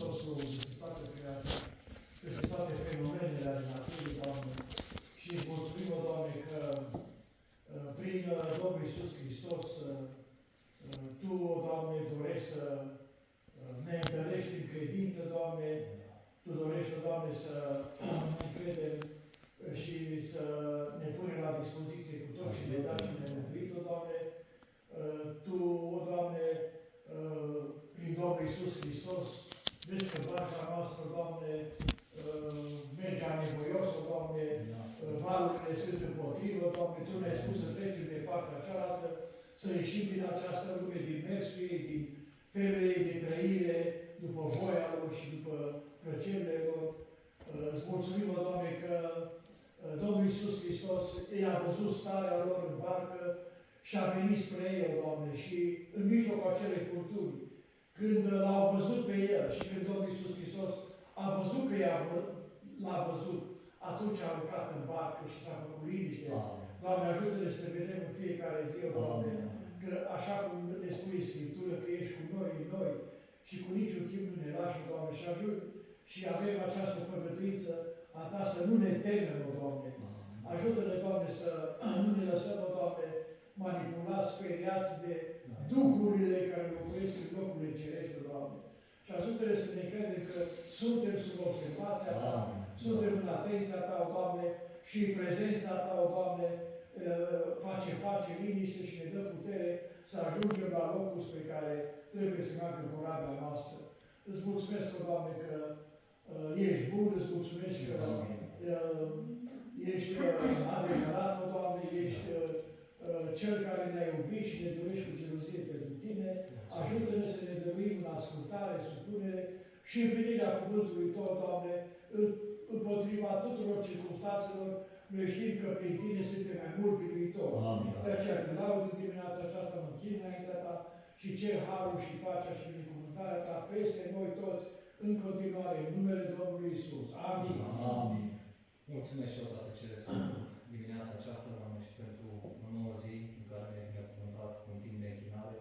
totul, peste toate creația, peste toate fenomenele ale naturii, Doamne. Și îți mulțumim, Doamne, că prin Domnul Iisus Hristos, Tu, Doamne, dorești să ne întărești în credință, Doamne. Tu dorești, Doamne, să ne credem și să ne punem la dispoziție cu tot și ne dai și ne mântuit, Doamne. Tu, Doamne, prin Domnul Iisus Hristos, vezi că barca noastră, Doamne, merge anevoios, Doamne, valurile sunt împotrivă, Doamne, Tu ne-ai spus să trecem de partea cealaltă, să ieșim din această lume, din mersul ei, din felul ei de trăire, după voia lor și după plăcerile lor. Îți mulțumim, Doamne, că Domnul Iisus Hristos i-a văzut starea lor în barcă și a venit spre ei, Doamne, și în mijlocul acelei furtuni, când l-au văzut pe el și când Domnul Iisus Hristos a văzut că l-a văzut, atunci a urcat în barcă și s-a făcut liniște. Doamne, ajută-ne să te vedem în fiecare zi, Doamne, că așa cum ne spune Scriptură, că ești cu noi în noi și cu niciun chip nu ne lași, Doamne, și ajut și avem această făgăduință a Ta să nu ne temem, Doamne. Ajută-ne, Doamne, să nu ne lăsăm, Doamne, manipulați, speriați de duhurile care locuiesc în locurile cerești, Doamne. Și ajută-ne să ne credem că suntem sub observația Ta, suntem în atenția Ta, Doamne, și în prezența Ta, Doamne, face pace, liniște și ne dă putere să ajungem la locul spre care trebuie să meargă corabia noastră. Îți mulțumesc, Doamne, că ești bun, îți mulțumesc că ești adevărat, Doamne, ești Cel care ne-a iubit și ne dorești cu gelozie pentru Tine. Ajută-ne să ne dăruim în ascultare, supunere și împlinirea cuvântului Tău, Doamne, împotriva tuturor circunstanțelor. Noi știm că prin Tine suntem mai mult biruitori. De aceea, te laud în dimineața aceasta, mă închin înaintea Ta și cer harul și pacea și binecuvântarea Ta peste noi toți, în continuare, în numele Domnului Iisus. Amin. Amin. Mulțumesc și eu, Tată Ceresc, pentru dimineața aceasta, Doamne, și pentru o nouă zi în care ne-ai binecuvântat cu un timp de închinare.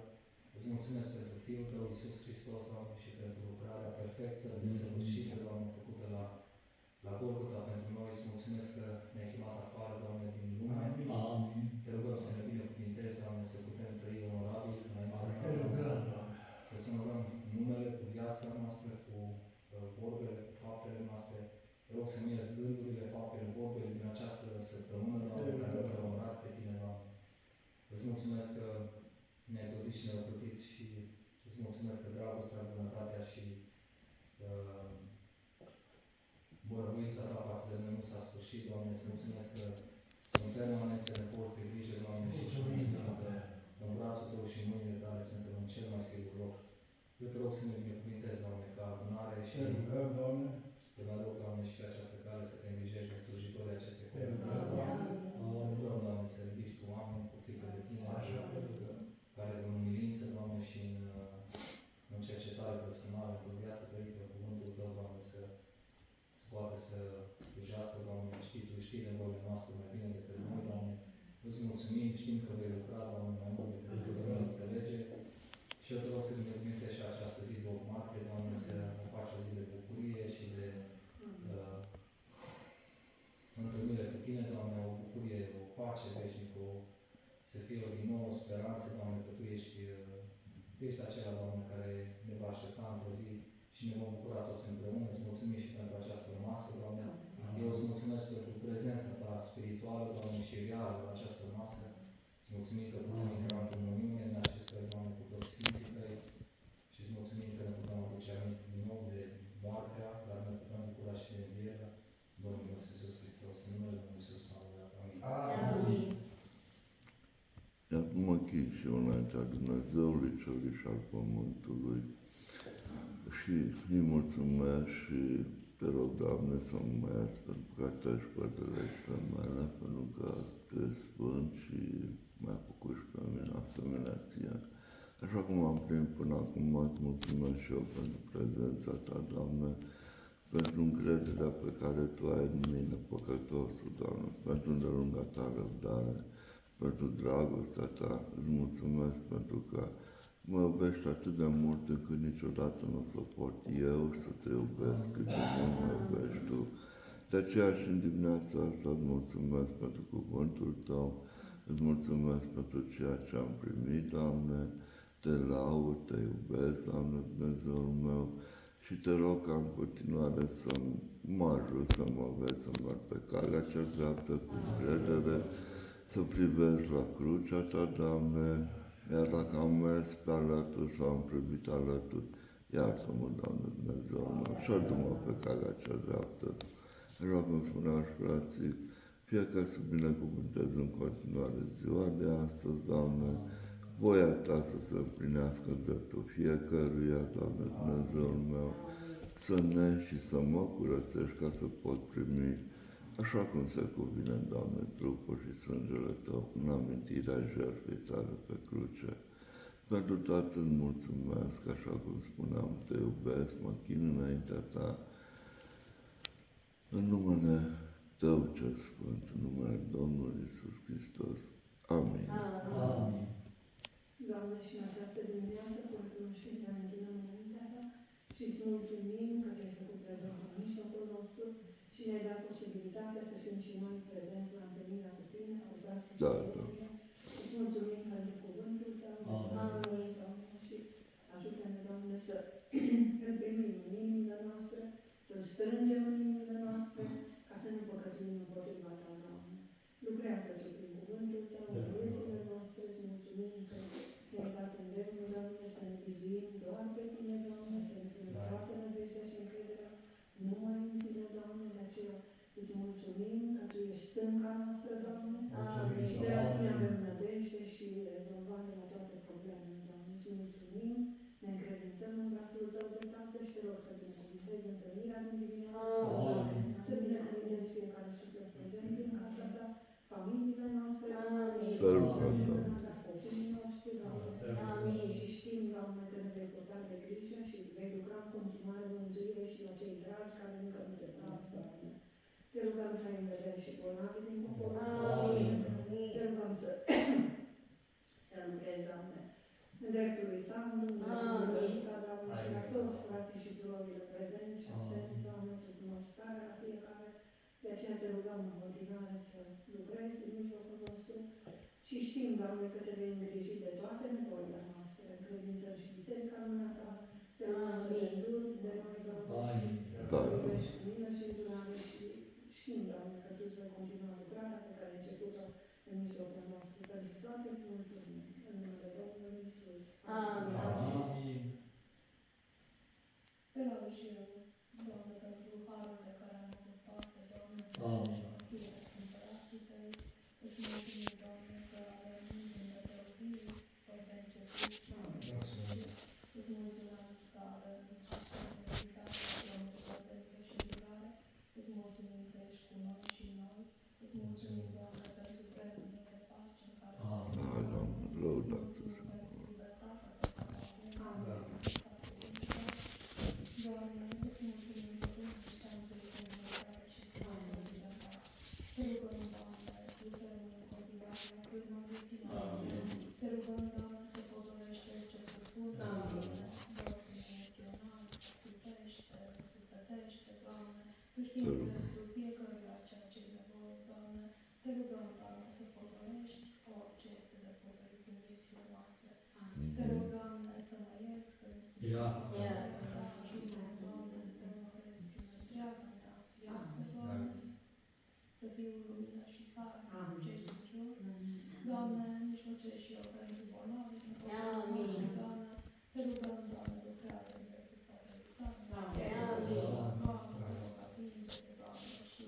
Îți mulțumesc pentru Fiul Tău, Iisus Hristos, Doamne, și pentru lucrarea perfectă, desăvârșită, Doamne, făcută la Golgota pentru noi. Îți mulțumesc că ne-ai chemat afară, Doamne, din lume. Amin. Te rugăm să ne binecuvintezi, Doamne, să putem trăi onorabil înaintea Ta, Te rugăm, Doamne, să-ți onorăm numele cu viața noastră, cu vorbele, cu faptele noastre. Te rog să-mi ierți gândurile, faptele, vorbele din această săptămână, Doamne, care te-au onorat pe Tine, Doamne. Îți mulțumesc că ne-ai păzit și ne-ai ocrotit și îți mulțumesc că dragostea, bunătatea și bunăvoința Ta față de noi nu s-a sfârșit, Doamne. Îți mulțumesc că în permanență ne poți de grijă, Doamne, și că în brațul Tău și în mâinile Tale suntem în cel mai sigur loc. Eu te rog să ne binecuvintezi, Doamne, ca adunare și Te rugăm, Doamne. Te mai rog, Doamne, și pe această cale să Te îngrijești de slujitorii acestei comunități, Doamne. Rugăm, Doamne, să ridici Tu oameni cu frică de Tine, care în umilință, Doamne, și în cercetare personală, într-o viață trăită, cuvântul Tău, Doamne, să poată să slujească, Doamne, știi Tu, știi nevoile noastre mai bine decât noi, Doamne. Îți mulțumim, știm că vei lucra, Doamne, mai mult decât putem înțelege. Și eu te rog să binecuvintești și această zi de 8 martie, Doamne, să o faci o zi de bucurie și de întâlnire cu Tine, Doamne, o bucurie, o pace veșnică, să fie din nou o speranță, Doamne, că Tu ești acela, Doamne, care ne va aștepta într-o zi și ne vom bucura toți împreună. Îți mulțumim și pentru această masă, Doamne. Eu îți mulțumesc pentru prezența Ta spirituală, Doamne, și reală la această masă. Îți mulțumim că putem intra în comuniune în acest fel, Doamne, cu toți Sfinții Tăi și îți mulțumim că ne putem aduce aminte din nou de moartea, dar ne putem bucura și de învierea Domnului nostru Iisus Hristos, în numele Domnului Iisus, Amin. Amin. Acum închin și eu înaintea Dumnezeului Celui și al Pământului și îi mulțumesc și te rog, Doamne, să mă măiesc pentru că Te și pătălește mele, pentru că Tu ești Sfânt și m-ai făcut și pe mine asemenea Ție. Așa cum am primit până acum, îți mulțumesc și eu pentru prezența Ta, Doamne, pentru încrederea pe care Tu ai în mine, păcătosul, Doamne, pentru îndelunga Ta răbdare, pentru dragostea Ta. Îți mulțumesc pentru că Mă iubești atât de mult încât niciodată nu o să pot eu să te iubesc cât de mult mă iubești tu. De aceea și în dimineața asta îți mulțumesc pentru cuvântul Tău, îți mulțumesc pentru ceea ce am primit, Doamne, te laud, te iubesc, Doamne, Dumnezeul meu, și te rog ca în continuare să mă ajut să mă vezi, să merg pe calea cea dreaptă cu încredere, să privesc la crucea Ta, Doamne, iar dacă am mers pe alături sau am privit alături, iartă-mă, Doamne, Dumnezeul meu, și adu-mă pe calea cea dreaptă. Așa cum spuneau și frații, fie că să binecuvântez în continuare ziua de astăzi, Doamne, voia Ta să se împlinească în dreptul fiecăruia, Doamne, Dumnezeul meu, să ne și să mă curățești ca să pot primi, așa cum se cuvine, Doamne, trupul și sângele Tău, în amintirea jertfei Tale pe cruce. Pentru toate îți mulțumesc, așa cum spuneam, te iubesc, mă chin înaintea Ta, în numele Tău cel Sfânt, în numele Domnului Iisus Hristos. Amin. Amin. Doamne, și în această dimineață, cu recunoștință, ne închinăm înaintea Ta și îți mulțumim că Te-ai făcut prezent în mijlocul nostru și ne-ai dat posibilitatea să fim și noi prezenți la întâlnirea cu Tine, cu frații Da, și da. Îți mulțumim pentru cuvântul Tău, Amin, Doamne, și ajută-ne, Doamne, să îl primim în inimile noastre, să-l strângem în inimile noastre, ca să nu păcătuim împotriva Ta, Doamne. Lucrează Tu prin cuvântul Tău, în viețile noastre, îți mulțumim că ne-ai dat îndemnul, Doamne, să ne vizuim doar pe Tine, Doamne, să ne punem toată nădejdea și încrederea numai în Tine, Doamne, de aceea îți mulțumim că Tu ești stânca noastră, Doamne, și de la Tine avem nădejde și rezolvare la toate problemele, Doamne. Îți mulțumim, ne încredințăm în brațul Tău de Tată și Te rog să binecuvântezi întâlnirea din dimineață, să binecuvântezi fiecare suflet prezent în casa Ta, familiile noastre, copiii noștri, Doamne, și știm, Doamne, că ne vei purta de grijă și vei lucra în continuare mântuire și la cei dragi care încă nu Te cunosc, Doamne. Te rugăm să ai în vedere și bolnavii din poporul Tău. Te rugăm să lucrezi, Doamne, în dreptul lui Sandu, în dreptul lui Ta, Doamne, și la toți frații și surorile prezenți și absenți, Doamne, Tu cunoști starea la fiecare. De aceea Te rugăm în continuare să lucrezi în mijlocul nostru și știm, Doamne, că Te vei îngriji de toate nevoile noastre, încredințăm și biserica în mâna Ta. Te rugăm să te înduri de noi, Doamne, și să iubești cu milă și îndurare și știm, Doamne, că Tu îți vei continua lucrarea pe care ai început-o în mijlocul nostru. Pentru toate îți mulțumim. În numele Domnului Iisus. Amin. Amin. Te rog și eu, Doamne, pentru harul de care am avut parte, Doamne, Amin. fie împărații Tăi, îți mulțumim, Doamne, că avem Dumnezeu viu, Păi de început, îți mulțumim că avem responsabilitate, Doamne, puternică și îndurare, îți mulțumim că ești cu noi și noi, îți mulțumim, Doamne, pentru vremurile de pace în care Doamne, lăudați să fie. Doamne, îți mulțumim pentru binecuvântare și slavă Ta. Te rugăm, Doamne, Tu să rămâi în continuare la cârma vieții noastre. Te rugăm, Doamne, să potolești ce propun, Doamne, emoțional, trupește, sufletește, Doamne. Tu știi pentru fiecăruia ceea ce e nevoie, Doamne. Te rugăm, Doamne, să potolești orice este de potolit în viețile noastre. Te rog, Doamne, să mă ierți că nu sunt să fiu lumină și sare pentru cei din jur. Doamne, mijlocește și eu pentru bolnavi. Doamne, Te rugăm, Doamne, lucrează în dreptul Tatălui Său. Doamne, Te rog, atinge-te, Doamne, și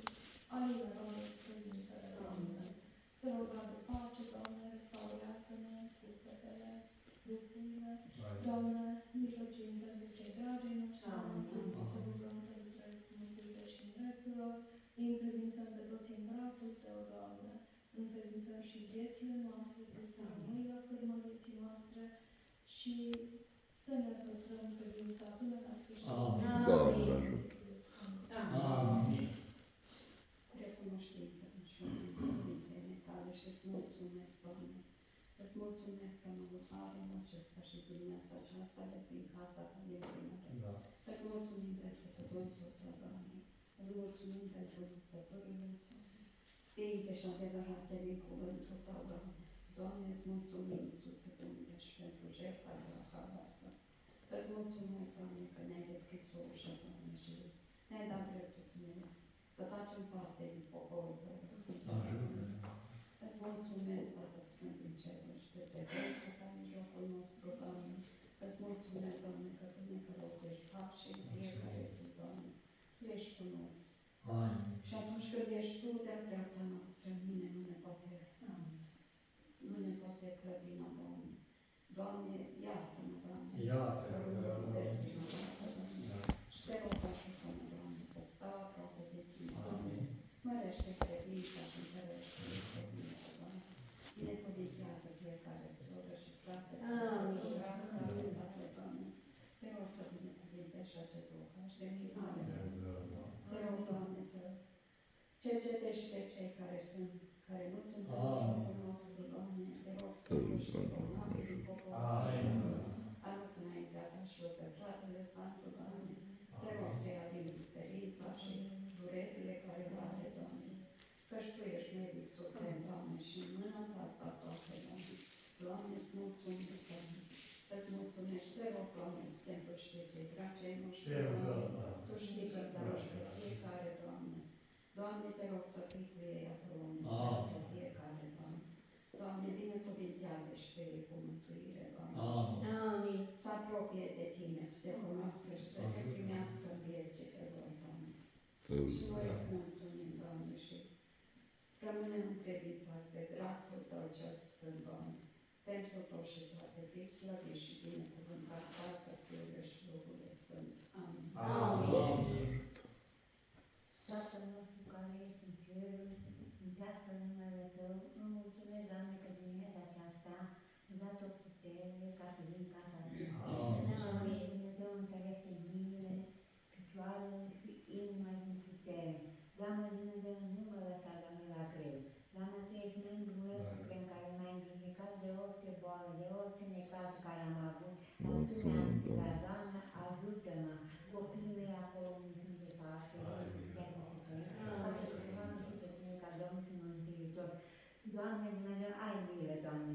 alină, Doamne, credințele, Doamne. Te rog, adu pace, Doamne, restaurează-ne sufletele, lucrurile. Doamne, mijlocim pentru cei dragi noștri, să rugăm să lucrezi cu mântuire și în dreptul lor, îi încredințăm pe toți în brațul Tău, Doamne, încredințăm și viețile noastre, Tu să rămâi la cârma vieții noastre și să ne păstrăm credința până la sfârșit. Doamne ajută! Amin. Recunoștință și Sfințele Tale și îți mulțumesc, Doamne, Îți mulțumesc că am avut harul acesta și dimineața aceasta de prin casa ta din primăvară. Da. Îți mulțumim pentru cuvântul tău, Doamne. Îți mulțumim pentru învățăturile sfinte și adevărate din cuvântul tău, Doamne. Doamne, îți mulțumim, Iisuse Dumnezeu, și pentru jertfa de la Calvară. Îți mulțumesc, Doamne, că ne-ai deschis o ușă, Doamne, și ne-ai dat dreptul să facem parte din poporul tău. Îți mulțumesc, Tată Sfânt din cerul și de prezența ta în jocul nostru, Doamne. Îți mulțumesc, Doamne, că Tu ne călăuzești pașii în fiecare zi, Doamne. Tu ești cu noi. Și atunci când ești Tu de-a dreapta noastră, mine nu ne poate clădina, Doamne. Doamne, iartă-mă, Doamne. Iartă-mă, Și te rog, ajută-mă, Doamne, să stau aproape de Tine, Doamne. Mărește credința și întărește credința, Doamne. Binecuvintează fiecare soră și frate. Amin. Doamne. Te rog să binecuvintești și acest locaș de minune. Te rog, Doamne, să cercetești pe cei care nu sunt în jocul nostru, Doamne. Te rog să duci bolnavi din poporul. Arăt înaintea Ta și eu pe fratele Santu, Doamne. Te rog să-i atingi suferința și durerile care le are, Doamne. Căci Tu ești medic suprem, Doamne, și în mâna Ta sta toate, Doamne. Doamne, îți mulțumesc, Doamne. Îți mulțumesc, te rog, Doamne, pentru și pe cei dragi ai noștri, Doamne. Tu știi că dragi pe fiecare, Doamne. Doamne, te rog să fii cu ei acolo, pe fiecare, Doamne. Doamne, binecuvintează și pe ei cu mântuire, Doamne. Amin. Să apropie de Tine, să Te cunoască și să Te primească în vieții pe voi, Doamne. Și noi îți mulțumim, Doamne, și rămânem încredințați pe brațul Tău cel Sfânt, Doamne. Pentru tot și toate, fii slăvit și binecuvântat, Tatăl, Fiul și Duhul Sfânt. Amin. Doamne, Tatăl nostru care ești în ceruri, mântească numele Tău, îmi mulțumesc, Doamne, că dimineața aceasta îmi dat o putere ca să vin casa Ta. Amin. Dumnezeu întărește mâinile, picioarele și inima din putere. Doamne Dumnezeu, nu mă lăsa, Doamne, la greu. Doamne, Tu ești mândrul meu suprem care m-ai vindecat de orice boală, de orice necaz care am avut. Dar Tu mi-ai ajutat, Doamne, ajută-mă. Copiii mei acolo unde sunt de pace, ca Domn și Mântuitor. Doamne Dumnezeu, ai milă, Doamne.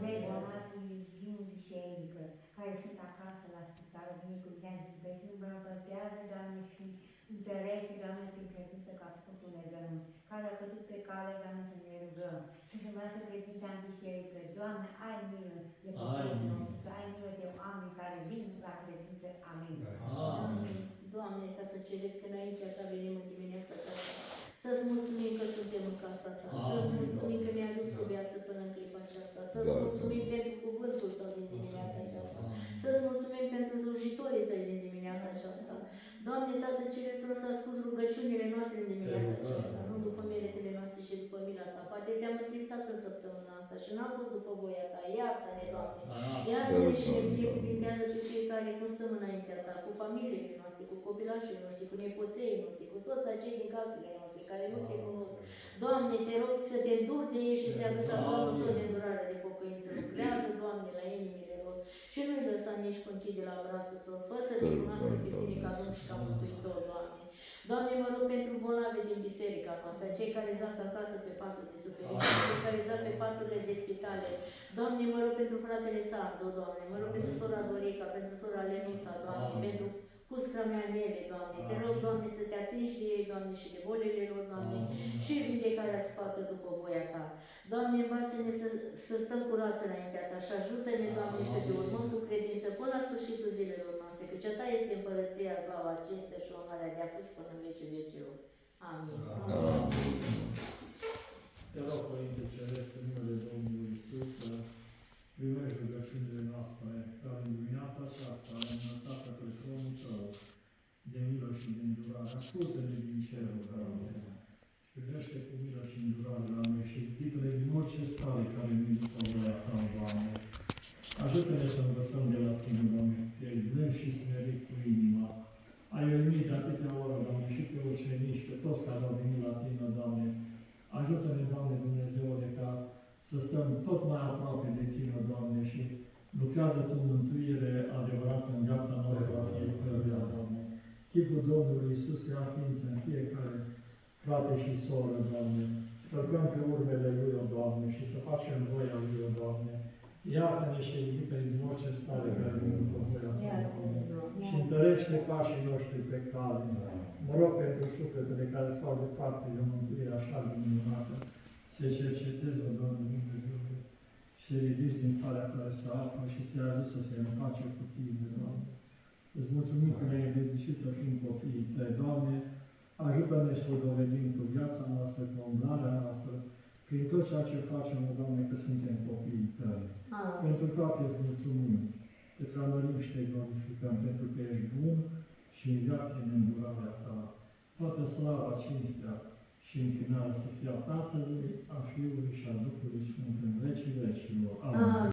De bolnavii din biserică, care sunt acasă la spital, binecuvintează pe Tine, îmbrăpătează, Doamne, și întărește, Doamne, prin credință că a făcut un legământ, care a căzut pe cale, Doamne, să ne rugăm. Și să-mi lasă credința în biserică. Doamne, ai milă de poporul nostru, ai milă de oameni care vin la credință. Amin. Amin. Doamne, Tată Ceresc, înaintea Ta venim în dimineața aceasta. Să-ți mulțumim că suntem în casa Ta. Să-ți mulțumim că ne-ai adus cu viață până în clipa aceasta. Să-ți mulțumim pentru cuvântul Tău din dimineața aceasta. Să-ți mulțumim pentru slujitorii Tăi din dimineața aceasta. Doamne, Tată Ceresc, să ascult rugăciunile noastre în dimineața aceasta, nu după meritele noastre și după mila Ta. Poate Te-am întristat în săptămâna asta și n-am fost după voia Ta. Iartă-ne, Doamne. Iartă-ne și ne binecuvintează pe fiecare cum stăm înaintea Ta, cu familiile noastre, cu copilașii noștri, cu nepoței noștri, cu toți acei din casele noastre care nu Te cunosc. Doamne, Te rog să Te înduri de ei și să aducă acolo tot de îndurare de pocăință. Lucrează, Doamne, la inimile lor și nu-i lăsa nici conchide la brațul Tău, fă să Te cunoască pe Tine ca Domn și ca Mântuitor, Doamne. Doamne, mă rog pentru bolnavi din biserica noastră, cei care zac acasă pe patul de suferință, cei care zac pe paturile de spitale. Doamne, mă rog pentru fratele Sandu, Doamne, mă rog pentru sora Dorica, pentru sora Lenuța, Doamne, pentru Cuscra mea Nele, Doamne. Te rog, Doamne, să Te atingi de ei, Doamne, și de bolile lor, Doamne, și vindecarea să facă după voia Ta. Doamne, învață-ne să stăm curați înaintea Ta și ajută-ne, Doamne, să Te urmăm cu credință până la sfârșitul zilelor noastre, căci A Ta este împărăția, slava, cinstea și onoarea de acum și până în vecii vecilor. Amin. Te rog, Părinte Ceresc, în numele Domnului Iisus, să primești rugăciunile noastre, care în dimineața aceasta le-am înălțat către tronul Tău, de milă și de îndurare. Ascultă-ne din cerul, Doamne, și privește cu milă și îndurare la noi și ridică-ne din orice stare care nu-i după voia Ta, Doamne. Ajută-ne să învățăm de la Tine, Doamne, Te blând și smerit cu inima. Ai uimit de atâtea ore, Doamne, și pe ucenici, pe toți care au venit la Tine, Doamne. Ajută-ne, Doamne Dumnezeule, ca să stăm tot mai aproape de Tine, chipul Domnului Iisus să ia ființă în fiecare frate și soră, Doamne. Călcăm pe urmele Lui, o Doamne, și să facem voia Lui, o Doamne. Iartă-ne și ridică-ne din orice stare care nu după voia Ta, Doamne. Și întărește pașii noștri pe cale. Mă rog pentru sufletele care stau departe de o mântuire așa de minunată. Să cercetezi, o Doamne, Dumnezeule, și să ridici din starea care se află și să-i ajut să se împace cu Tine, Doamne. Îți mulțumim că ne-ai îndrăzit să fim copiii Tăi, Doamne. Ajută-ne să o dovedim cu viața noastră, cu umblarea noastră, prin tot ceea ce facem, Doamne, că suntem copiii Tăi. Pentru toate îți mulțumim. Te preamărim și te glorificăm, pentru că ești bun și în viață în îndurarea Ta. Toată slava, cinstea și închinarea să fie a Tatălui, a Fiului și a Duhului Sfânt în vecii vecilor. Amin.